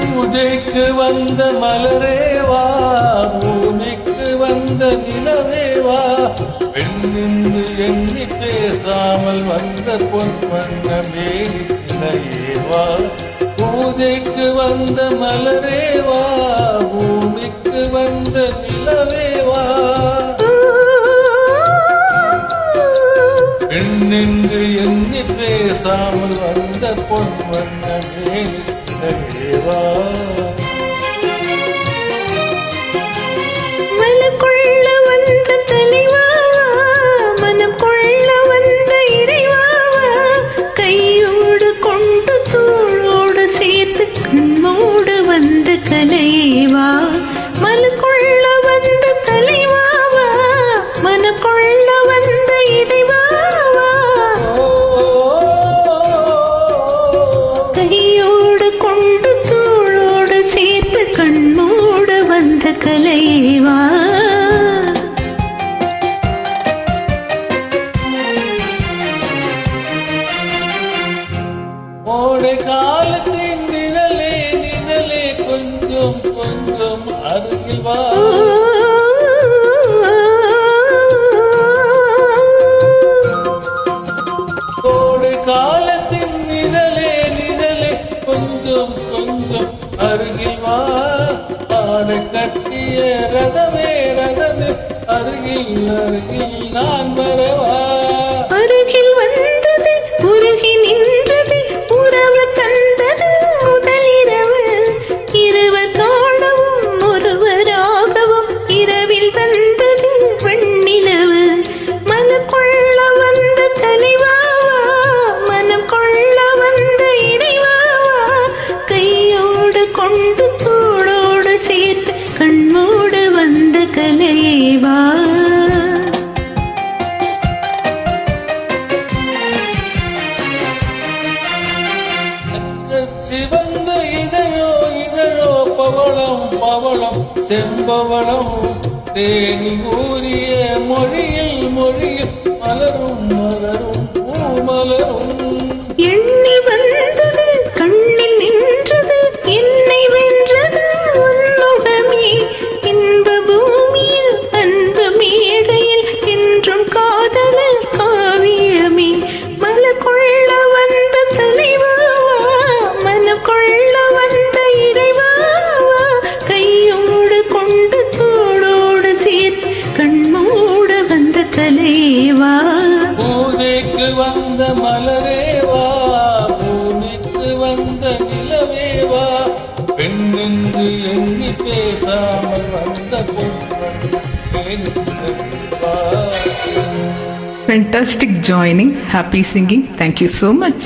பூஜைக்கு வந்த மலரேவா, பூமிக்கு வந்த நிலவேவா, பெண்ணின்று எண்ணி பேசாமல் வந்த பொன்வண்ண மேனி சிலையேவா. பூஜைக்கு வந்த மலரேவா, பூமிக்கு வந்த நிலவேவா, பெண்ணின்று எண்ணி பேசாமல் வந்த பொன்வண்ண மேனி சிலையேவா. கலையேவா, மலக்குள்ள வந்த தலைவாவா, மனக்குள்ள வந்த இறைவாவா, கையோடு கொண்டு தோளோடு சேர்த்து கண்ணோடு வந்த கலையேவா. ஓடை காலத்தின் நிழலே நிழலே கொஞ்சம் கொஞ்சம் அருகில் வா. ஓடை காலத்தின் நிழலே நிழலே கொஞ்சம் கொஞ்சம் அருகில் வா. ஆடை கட்டிய ரதமே ரதமே அருகில் அருகில் நான் வரவா. அருகில் வந்தது உருகி நின்றது உறவு தந்தது முதலிரவு. இருவரோடவும் ஒருவராகவும் இரவில் வந்தது வெண்ணிலவு. மனக்குள்ள வந்த தலைவாவா, மனம் கொள்ள வந்த இறைவாவா, கையோடு கொண்டு தோளோடு சேர்த்து கண்ணோடு வந்த கலையேவா. சிவந்த இதழோ இதழோ பவளம் பவளம் செம்பவளம், தேனில் ஊறிய மொழியில் மொழியில் மலரும் மலரும் பூமலரும். எண்ணி வந்தது கண்ணில் நின்றது என்னை வென்றது உன்னுடமே. இன்ப பூமியில் அன்பு மேடையில் என்றும் காதலர் காவியமே. மலக்குள்ள வந்த தலைவாவா, மனக்குள்ள வந்த இறைவாவா, கையோடு கொண்டு தோளோடு சேர்த்து கண்மூட வந்த கலையேவா. பூஜைக்கு வந்த மலரேவா, பூமிக்கு வந்த நிலவேவா, பெண்ணென்று எண்ணி பேசாமல் வந்த பொன்வண்ண மேனி சிலையேவா. Fantastic joining, happy singing. Thank you so much.